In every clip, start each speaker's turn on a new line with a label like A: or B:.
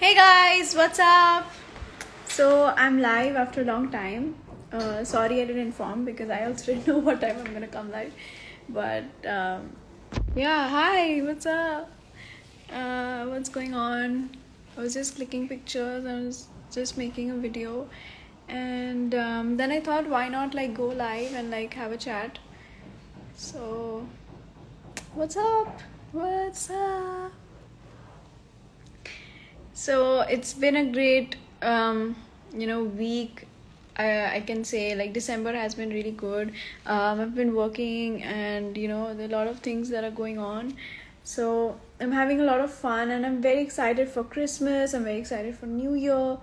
A: Hey guys, what's up? So I'm live after a long time. Sorry I didn't inform because I also didn't know what time I'm gonna come live. But yeah, hi, what's up? What's going on? I was just clicking pictures. I was just making a video, and then I thought, why not like go live and like have a chat? So what's up? What's up? So it's been a great, week. I can say like December has been really good. I've been working, and there are a lot of things that are going on. So I'm having a lot of fun, and I'm very excited for Christmas. I'm very excited for New Year.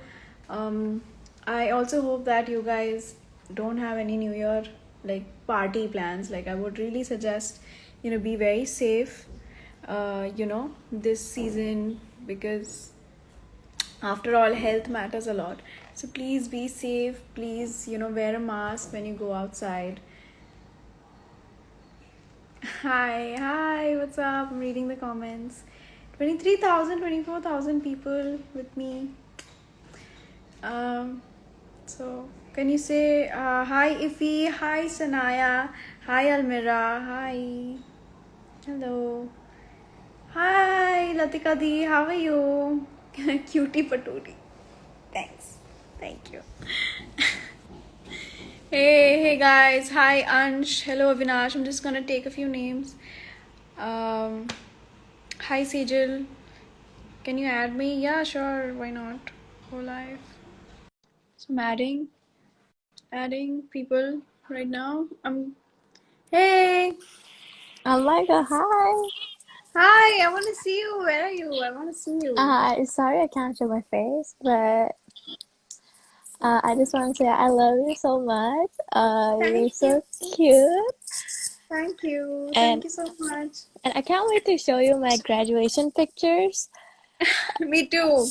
A: Um, I also hope that you guys don't have any New Year like party plans. Like I would really suggest, be very safe. This season, because after all, health matters a lot. So please be safe. Please, wear a mask when you go outside. Hi, what's up? I'm reading the comments. 23,000, 24,000 people with me. So can you say hi Ifi, hi Sanaya, hi Almira, hi, hello, hi Latika Di, how are you? Cutie patootie. Thanks. Thank you. Hey guys. Hi Ansh. Hello Avinash. I'm just gonna take a few names. Um, Hi Sejal. Can you add me? Yeah, sure. Why not? Go live. So I'm adding people right now. Hey.
B: Oh my god, hi.
A: Hi. I want to see you. Where are you? I want to see you.
B: Sorry I can't show my face, but I just want to say I love you so much. You're
A: Thank you.
B: so cute,
A: Thank you. Thank
B: and
A: you so much.
B: I can't wait to show you my graduation pictures.
A: Me too.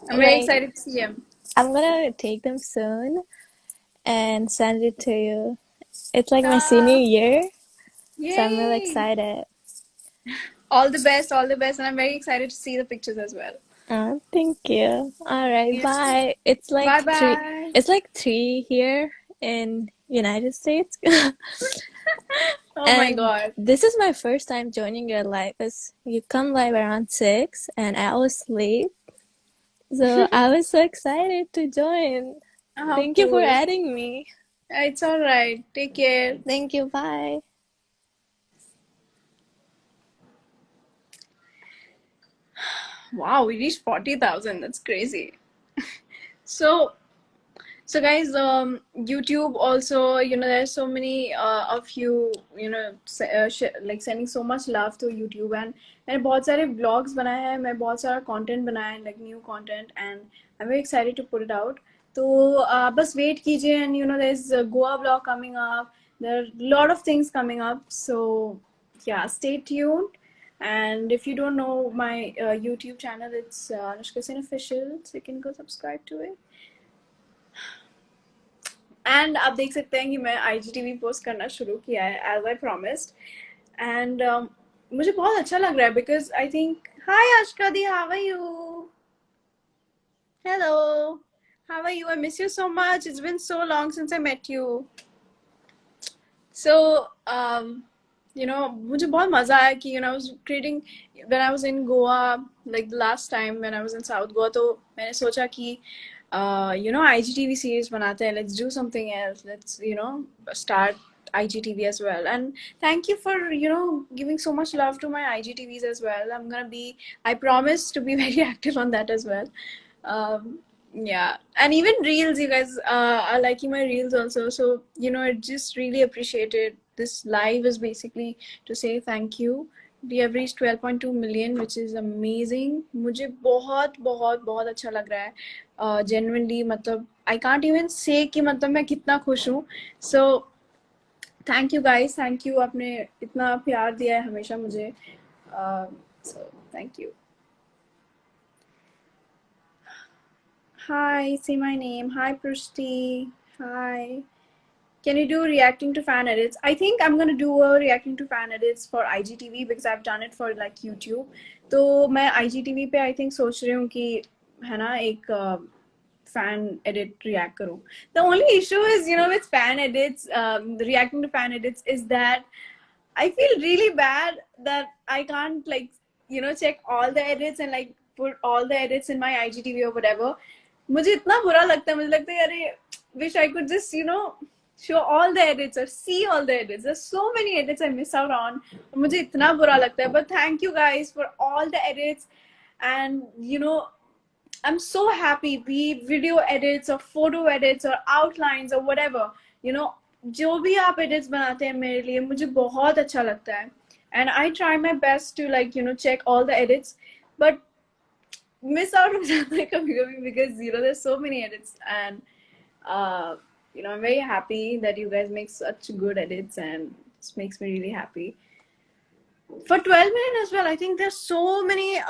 A: I'm very
B: Like
A: excited to see him.
B: I'm gonna take them soon and send it to you. It's like my senior
A: Ah,
B: year, so I'm really
A: yay.
B: excited.
A: All the best, all the best. And I'm very excited to see the pictures as well.
B: Thank you. All right,
A: Yeah.
B: bye. It's
A: Bye
B: like three.
A: bye.
B: It's like 3 here in United States.
A: Oh my
B: And
A: god.
B: this is my first time joining your live because you come live around 6 and I was asleep. So I was so excited to join.
A: How
B: Thank you for
A: cool.
B: adding me.
A: It's alright. Take care.
B: Thank you. Bye.
A: Wow, we reached 40,000. That's crazy. So, so guys, YouTube also, there's so many of you, like sending so much love to YouTube, and मैंने बहुत सारे vlogs बनाए हैं, मैं बहुत सारा content बनाया है, like new content, and I'm very excited to put it out. तो बस wait कीजिए, and there's a Goa vlog coming up. There are a lot of things coming up, so yeah, stay tuned. And if you don't know my YouTube channel, it's Anushka Sen Official, so you can go subscribe to it. And आप देख सकते हैं कि मैं IGTV post करना शुरू किया है एज आई प्रॉमिस्ड एंड मुझे बहुत अच्छा लग रहा है because I think hi Aashka दी how are you hello how are you I miss you so much it's been so long since I met you so मुझे बहुत मजा आया कि I was creating when I was in Goa like the last time when I was in south Goa तो मैंने सोचा कि IGTV series banate hain. Let's do something else. Let's, start IGTV as well. And thank you for, giving so much love to my IGTVs as well. I promise to be very active on that as well. Um, yeah. And even reels, you guys are liking my reels also. So, I just really appreciated this live is basically to say thank you. We have reached 12.2 million, which is amazing. मुझे बहुत बहुत बहुत अच्छा लग रहा है genuinely. मतलब I can't even say कि मतलब मैं कितना खुश हूँ. So thank you guys, thank you. आपने इतना प्यार दिया है हमेशा मुझे. So thank you. Hi, say my name. Hi Prishti. Hi. can you do reacting to fan edits? I think I'm gonna do a reacting to fan edits for IGTV because I've done it for like YouTube. तो मैं IGTV पे I think सोच रही हूँ कि है ना एक fan edit react करूँ. The only issue is, you know, with fan edits, reacting to fan edits is that I feel really bad that I can't like, you know, check all the edits and like put all the edits in my IGTV or whatever. मुझे इतना बुरा लगता है, मुझे लगता है अरे wish I could just, you know, show all the edits or see all the edits. There's so many edits I miss out on. मुझे इतना बुरा लगता है. But thank you guys for all the edits, and you know, I'm so happy, be it video edits or photo edits or outlines or whatever, you know, जो भी आप edits बनाते हैं मेरे लिए मुझे बहुत अच्छा लगता है. And I try my best to like, you know, check all the edits, but miss out हो जाता है कभी कभी because, you know, there's so many edits. And you know, I'm very happy that you guys make such good edits, and this makes me really happy. For 12 minutes as well, I think there's so many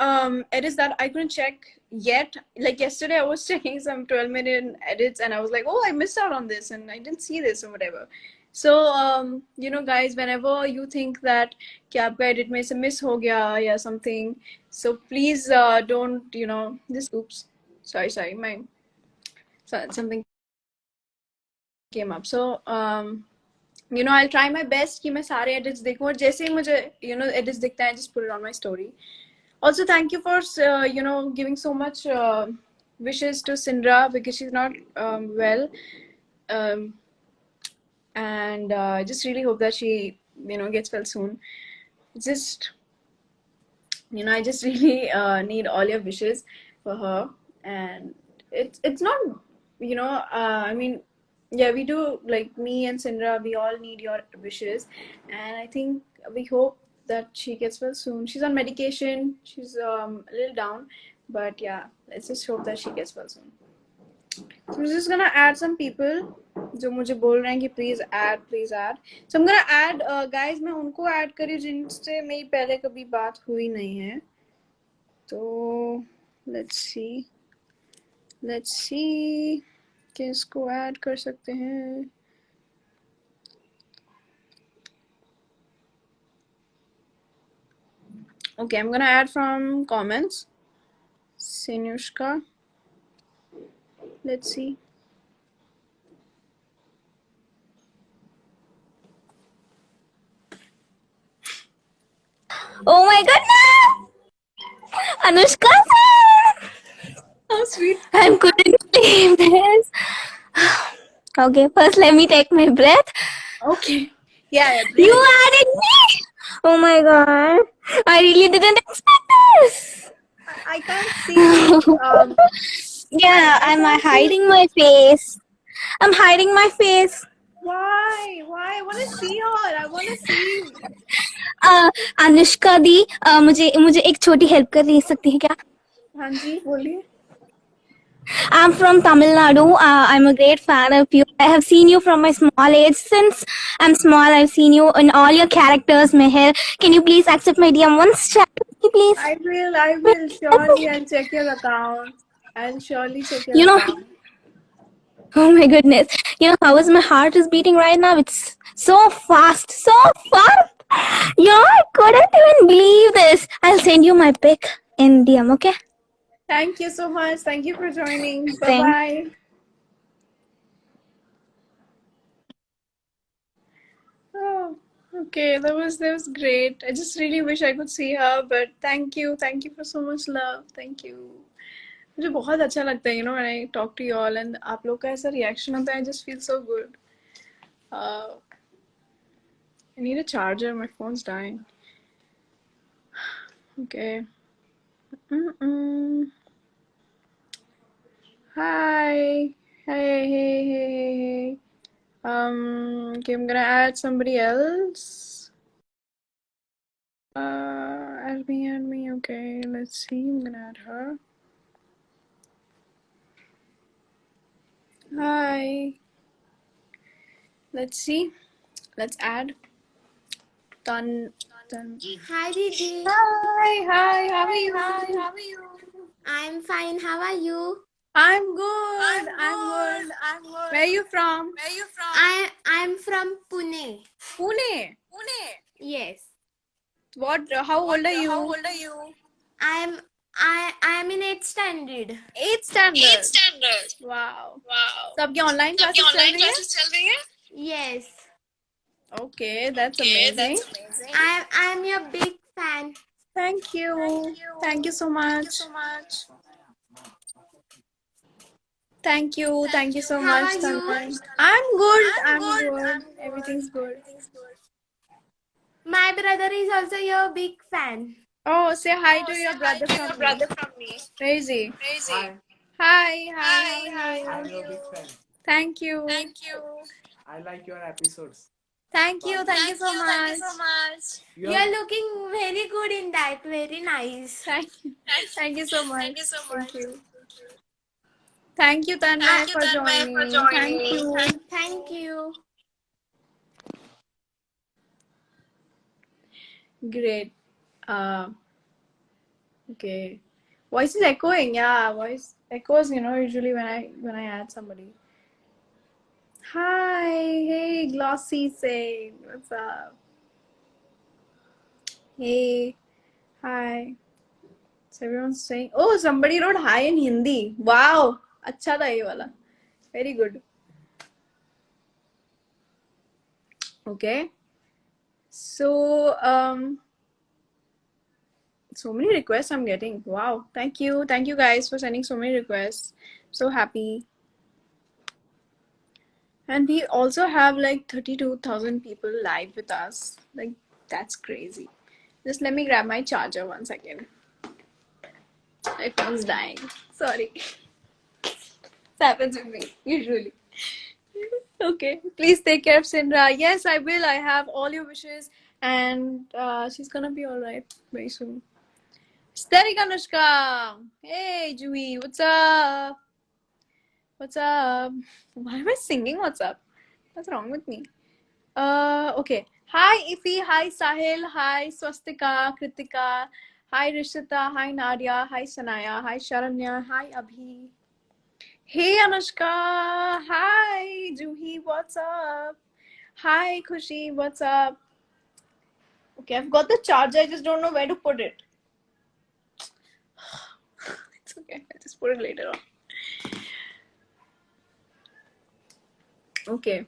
A: edits that I couldn't check yet. Like yesterday I was checking some 12-minute edits and I was like, oh, I missed out on this and I didn't see this or whatever. So you know guys, whenever you think that कि आपका edit में से miss हो गया या something, so please don't, you know, this, oops, sorry, my something came up. So you know, I'll try my best कि मैं सारे edits देखूं, और जैसे ही मुझे, you know, edits दिखता है, just put it on my story. Also, thank you for you know, giving so much wishes to Sindra because she's not well, and I just really hope that she, you know, gets well soon. Just, you know, I just really need all your wishes for her. And it's not, you know, I mean, yeah, we do, like me and Sindra, we all need your wishes, and I think we hope that she gets well soon. She's on medication, she's a little down, but yeah, let's just hope that she gets well soon. So I'm just gonna add some people जो मुझे बोल रहे हैं कि please add. So I'm gonna add guys, मैं उनको add करी जिनसे मेरी पहले कभी बात हुई नहीं है. तो let's see किसको add कर सकते हैं. Okay, I'm gonna add from comments. Sinushka. Let's see.
B: Oh my goodness! Anushka sir!
A: How sweet.
B: I couldn't believe this. Okay, first let me take my breath.
A: Okay. Yeah.
B: You added me! Oh my god. I really didn't expect this.
A: I can't see.
B: Yeah, I'm hiding my face. I'm hiding my face.
A: Why? I want to see her. I want to see.
B: Anushka दी, मुझे एक छोटी help कर सकती है क्या?
A: हाँ जी, बोलिए.
B: I'm from Tamil Nadu. I'm a great fan of you. I have seen you from my small age. Since I'm small, I've seen you in all your characters, Meher. Can you please accept my DM once? Chat with me, please.
A: I will. Surely, I'll check your account. I'll surely check your
B: You know,
A: account.
B: oh my goodness. You know how is my heart is beating right now? It's so fast, so fast. You know, I couldn't even believe this. I'll send you my pic in DM, okay?
A: Thank you so much. Thank you for joining. Bye
B: Thank-
A: bye. Oh, okay. That was great. I just really wish I could see her, but thank you for so much love. Thank you. मुझे बहुत अच्छा लगता है, you know, when I talk to you all and आप लोग का ऐसा reaction होता है, I just feel so good. I need a charger. My phone's dying. Okay. Hi. Hey. Okay, I'm gonna add somebody else. Add me. Okay, let's see. I'm gonna add her. Hi. Let's see. Let's add. Done.
C: Hi, Didi.
A: Hi. How are you?
C: I'm fine. How are you?
A: I'm good. I'm good. Where are you from?
C: I'm from Pune.
A: Pune.
C: Yes.
A: What? How old are you?
C: I'm in 8th standard.
A: 8th standard. Wow. So आपकी online classes चल रही है?
C: Yes.
A: Okay, that's amazing.
C: I'm your big fan.
A: Thank you. Thank you so much. Thank you. Thank you so
C: How
A: much,
C: are you?
A: Tanmay. I'm good. I'm good. Everything's good.
C: My brother is also your big fan.
A: Oh, say hi to your brother from me. Where is he?
D: Hi,
A: Hi. Hi. How are you?
D: I'm your big fan.
A: Thank you.
D: I like your episodes.
A: Thank you. Thank you so much.
C: You're looking very good in that. Very nice.
A: Thank you. Thank you so much. Thank you. Thank you, Tanmay, for joining. Thank you.
C: Thank you.
A: Great. Okay. Voice is echoing. Yeah, voice echoes. Usually when I add somebody. Hi. Hey, Glossy say. What's up? Hey. Hi. So everyone's saying, oh, somebody wrote hi in Hindi. Wow. अच्छा था ये वाला. Very good. Okay. So, so many requests I'm getting. Wow. Thank you. Thank you guys for sending so many requests. So happy. And we also have like 32,000 people live with us. Like, that's crazy. Just let me grab my charger 1 second. My phone's dying. Sorry. This happens with me, usually. Okay. Please take care of Sindra. Yes, I will. I have all your wishes. And she's gonna be alright very soon. Aesthetic Anushka. Hey, Juhi. What's up? What's up? Why am I singing what's up? What's wrong with me? Okay. Hi, Ifi. Hi, Sahil. Hi, Swastika, Kritika. Hi, Rishita. Hi, Nadia. Hi, Sanaya. Hi, Sharanya. Hi, Abhi. Hey, Anushka. Hi, Juhi. What's up? Hi, Khushi. What's up? Okay, I've got the charger. I just don't know where to put it. It's okay. I'll just put it later on. Okay.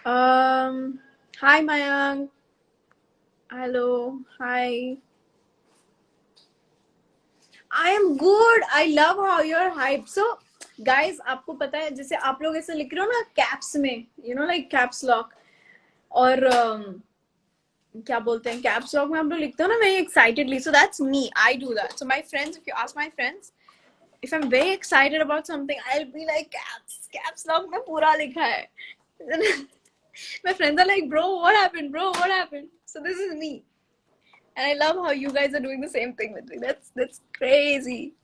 A: Hi, Mayank. Hello. Hi. I am good. I love how you're hyped. So, guys, आपको पता है जैसे आप लोग ऐसे लिख रहे हो ना कैप्स में, like caps lock और क्या बोलते हैं कैप्स लॉक में आप लोग लिखते हो ना very excitedly. So that's me. I do that. So my friends, if you ask my friends, if I'm very excited about something, I'll be like caps lock में पूरा लिखा है. My friends are like, bro, what happened? So this is me. And I love how you guys are doing the same thing with me. That's crazy.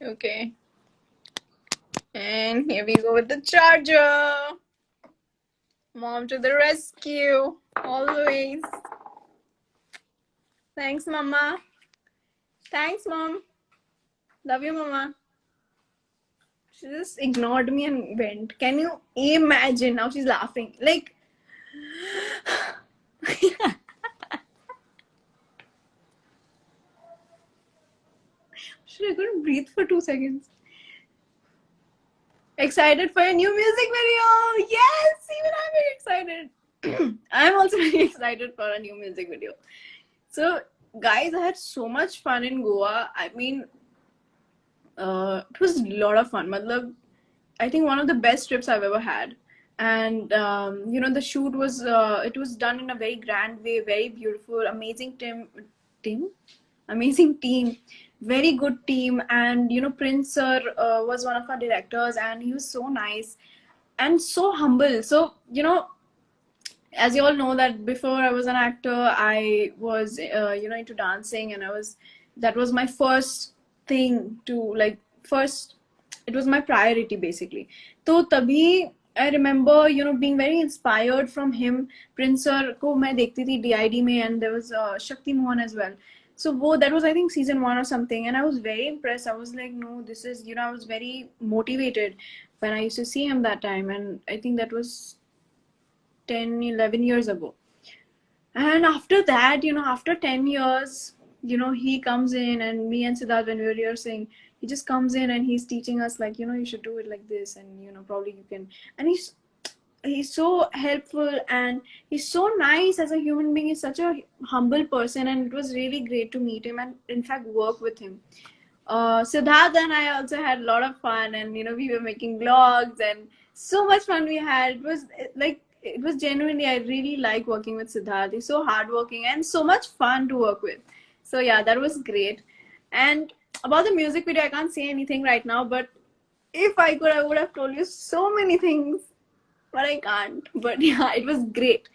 A: Okay. And here we go with the charger. Mom to the rescue. Always. Thanks, Mama. Thanks, Mom. Love you, Mama. She just ignored me and went. Can you imagine? Now she's laughing. Like, I couldn't breathe for 2 seconds. Excited for a new music video? Yes, even I'm very excited. I'm also very excited for a new music video. So, guys, I had so much fun in Goa. I mean, it was a lot of fun. Matlab, I think one of the best trips I've ever had. And the shoot was it was done in a very grand way, very beautiful, amazing amazing team, very good team. And Prince sir was one of our directors, and he was so nice and so humble. So as you all know that before I was an actor, I was into dancing, and that was my first thing to like first, it was my priority basically. So tabhi I remember, you know, being very inspired from him. Prince sir को मैं देखती थी DID में, and there was Shakti Mohan as well. So that was I think season 1 or something, and I was very impressed. I was like, no, this is, you know, I was very motivated when I used to see him that time, and I think that was 10-11 years ago. And after that, you know, after 10 years, you know, he comes in, and me and Siddharth, when we were here saying, he just comes in and he's teaching us, like, you know, you should do it like this, and, you know, probably you can. And he's so helpful, and he's so nice as a human being. He's such a humble person, and it was really great to meet him and, in fact, work with him. Siddharth and I also had a lot of fun, and, you know, we were making vlogs, and so much fun we had. It was genuinely, I really like working with Siddharth. He's so hardworking and so much fun to work with. So yeah, that was great. And about the music video, I can't say anything right now, but if I could, I would have told you so many things, but I can't. But yeah, it was great.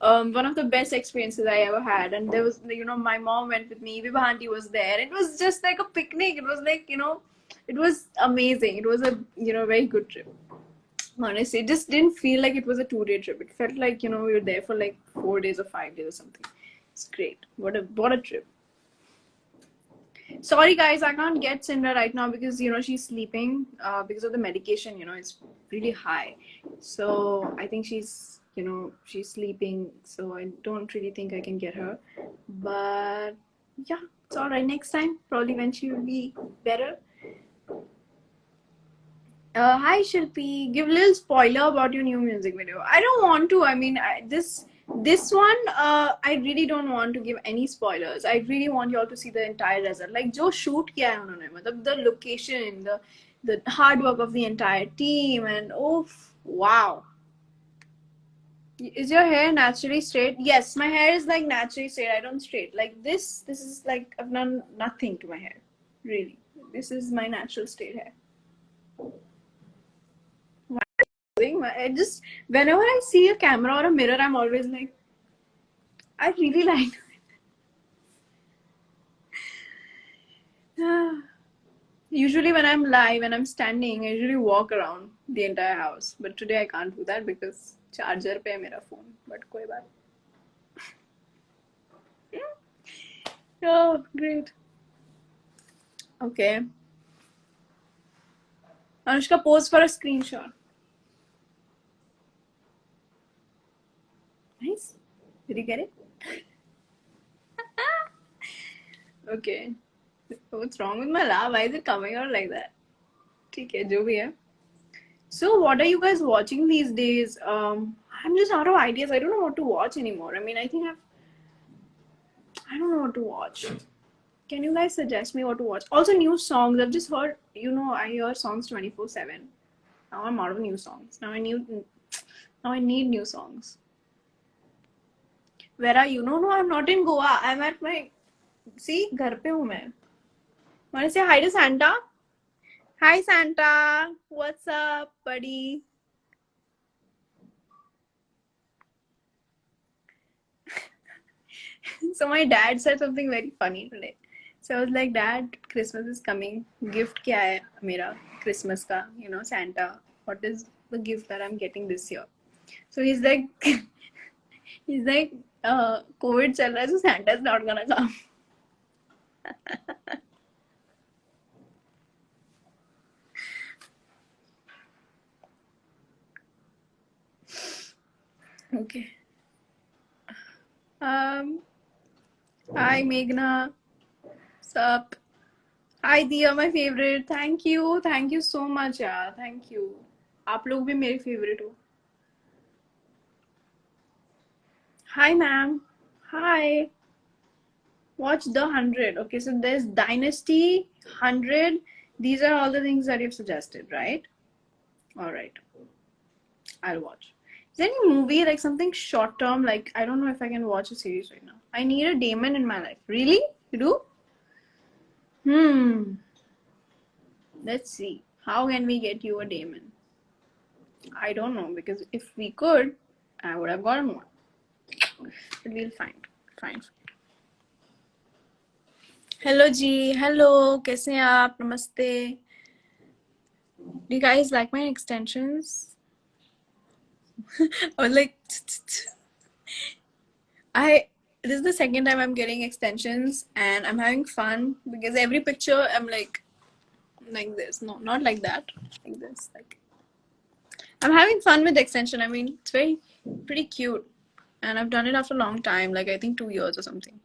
A: One of the best experiences I ever had. And there was, you know, my mom went with me, Vibha auntie was there. It was just like a picnic. It was like, you know, it was amazing. It was a, you know, very good trip. Honestly, it just didn't feel like it was a 2-day trip. It felt like, you know, we were there for like 4 days or 5 days or something. It's great. What a trip. Sorry guys, I can't get Cinder right now because, you know, she's sleeping because of the medication. You know, it's really high, so I think she's, you know, she's sleeping, so I don't really think I can get her. But yeah, it's all right. Next time, probably when she will be better. Hi Shilpi, give a little spoiler about your new music video. I don't want to. I mean, this one, I really don't want to give any spoilers. I really want you all to see the entire result. Like, जो shoot किया है उन्होंने, मतलब the location, the hard work of the entire team, and oh wow. Is your hair naturally straight? Yes, my hair is like naturally straight. I don't straight like this. This is like, I've done nothing to my hair, really. This is my natural straight hair. I just, whenever I see a camera or a mirror, I'm always like, I really like it. Usually when I'm live and I'm standing, I usually walk around the entire house. But today I can't do that because charger pe hai mera phone. But koi baat. Oh, great. Okay. Anushka, pose for a screenshot. Nice. Did you get it? Okay. What's wrong with my laugh? Why is it coming out like that? ठीक है, जो भी है. So what are you guys watching these days? I'm just out of ideas. I don't know what to watch anymore. I mean, I think I don't know what to watch. Can you guys suggest me what to watch? Also, new songs. I've just heard, you know, I hear songs 24/7. Now I'm out of new songs. Now I need new songs. Where are you? No, I'm not in Goa. I'm at my, see, घर पे हूँ मैं. Want to say hi to Santa? Hi Santa. What's up, buddy? So my dad said something very funny today. So I was like, Dad, Christmas is coming. Gift क्या है मेरा Christmas का? You know, Santa. What is the gift that I'm getting this year? So he's like, COVID चल रहा है, so Santa's not gonna come. Okay. Hi Meghna. Sup? Hi Dia, my favorite. Thank you so much यार. Thank you. आप लोग भी मेरे favorite हो. Hi ma'am. Hi. Watch The 100. Okay, so there's Dynasty, 100. These are all the things that you've suggested, right? All right. I'll watch. Is there any movie, like something short term? Like, I don't know if I can watch a series right now. I need a Damon in my life. Really? You do? Let's see. How can we get you a Damon? I don't know, because if we could, I would have gotten one. But we'll find. Fine. Hello G. Hello. कैसे हैं आप? Namaste. Do you guys like my extensions? I was like, this is the second time I'm getting extensions and I'm having fun because every picture I'm like this. No, not like that. Like this. Like I'm having fun with the extension. I mean, it's pretty cute. And I've done it after a long time, like I think 2 years or something.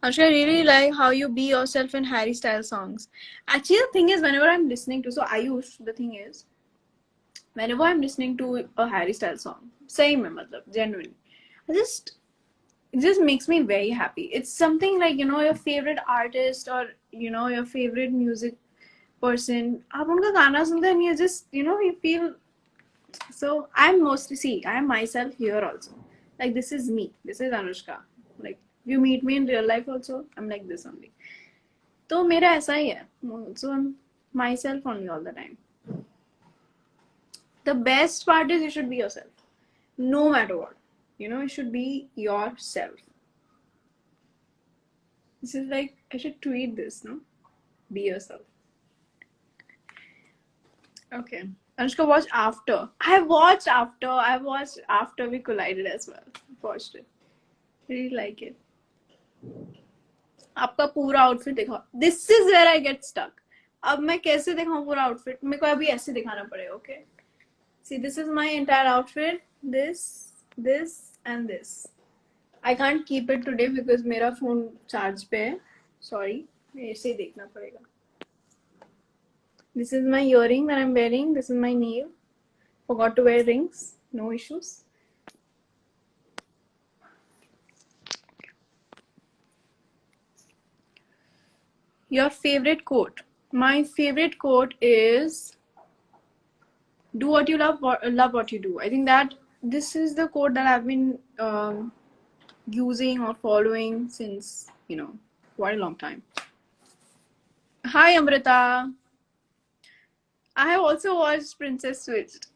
A: Anushka, I really like how you be yourself in Harry Styles songs. Actually, the thing is, whenever I'm listening to, so Ayush, the thing is, whenever I'm listening to a Harry Styles song, same mein, matlab, genuinely, it just makes me very happy. It's something like, your favorite artist or, your favorite music person. आप उनका गाना सुनते हैं and you just, you feel. So I'm myself here also. Like this is me. This is Anushka. Like you meet me in real life also, I'm like this only. तो मेरा ऐसा ही है. So I'm myself only all the time. The best part is you should be yourself. No matter what. You should be yourself. This is like, I should tweet this, no? Be yourself. Okay. Anushka, watch After. I watched After We Collided as well. Watched it. Really like it. आपका पूरा outfit दिखाओ. This is where I get stuck. अब मैं कैसे दिखाऊं पूरा outfit? मेरे को अभी ऐसे दिखाना पड़ेगा, okay? See, this is my entire outfit. This, and this. I can't keep it today because मेरा phone charge पे है. Sorry. ऐसे ही देखना पड़ेगा. This is my earring that I'm wearing. This is my nail. Forgot to wear rings. No issues. Your favorite quote? My favorite quote is do what you love what you do. I think that this is the quote that I've been using or following since, quite a long time. Hi, Amrita. I have also watched Princess Switched.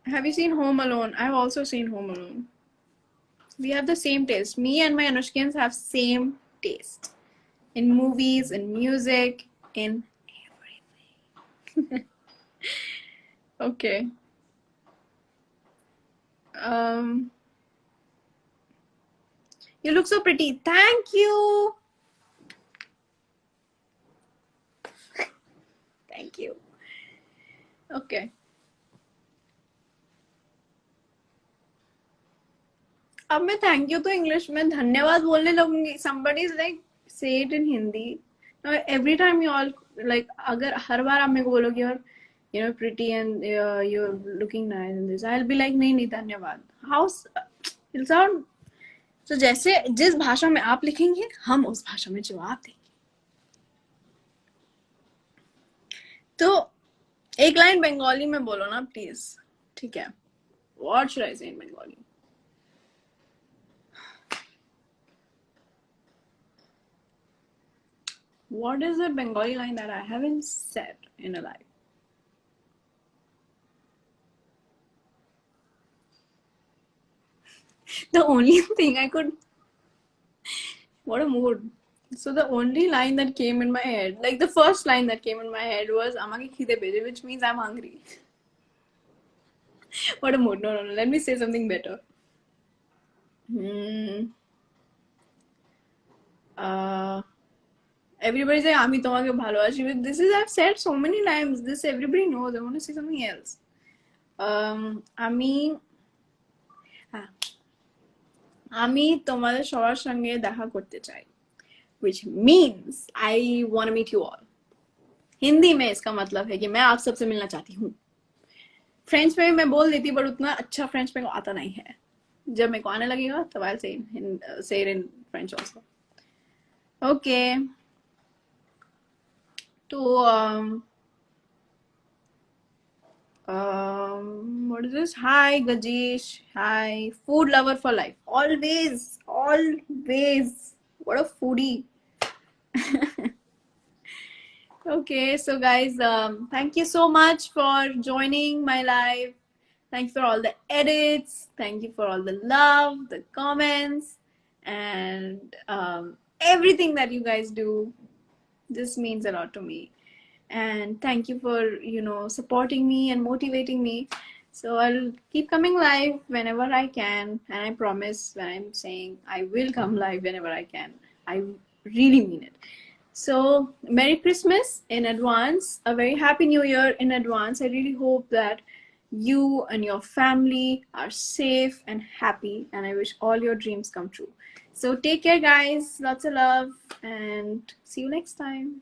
A: Have you seen Home Alone? I have also seen Home Alone. We have the same taste. Me and my Anushkins have same taste. In movies, in music, in everything. Okay. You look so pretty. Thank you. Thank you. Okay. अब मैं thank you तो English में धन्यवाद बोलने लगूंगी. Somebody is like say it in Hindi. Now every time you all like अगर हर बार आप मेरे को बोलोगे और pretty and you're looking nice in this, I'll be like नहीं धन्यवाद. How it'll sound so जैसे जिस भाषा में आप लिखेंगे हम उस भाषा में जवाब देंगे. तो एक लाइन बंगाली में बोलो ना प्लीज. ठीक है. What should I say in Bengali? What is a Bengali line that I haven't said in a life? The only thing I could. What a mood. So the only line that came in my head, like the first line that came in my head was Amaki khide beje, which means I'm hungry. What a mood. No. Let me say something better. Everybody say Ami tomake bhalobashi. This is I've said so many times. This everybody knows. I want to say something else. আমি তোমাদের সবার সঙ্গে দেখা করতে চাই, which means I want to meet you all. Hindi में इसका मतलब है कि मैं आप सबसे मिलना चाहती हूँ. फ्रेंच में मैं बोल देती पर उतना अच्छा फ्रेंच मेरे को आता नहीं है. जब मेरे को आने लगेगा तब I'll say it in French also. Okay. तो what is this? Hi Gajesh. Hi. Food lover for life. Always. What a foodie. Okay, so guys, thank you so much for joining my live. Thank you for all the edits. Thank you for all the love, the comments, and everything that you guys do. This means a lot to me. and thank you for supporting me and motivating me. So I'll keep coming live whenever I can, and I promise when I'm saying I will come live whenever I can, I really mean it. So Merry Christmas in advance, a very Happy New Year in advance. I really hope that you and your family are safe and happy, and I wish all your dreams come true. So take care, guys. Lots of love, and see you next time.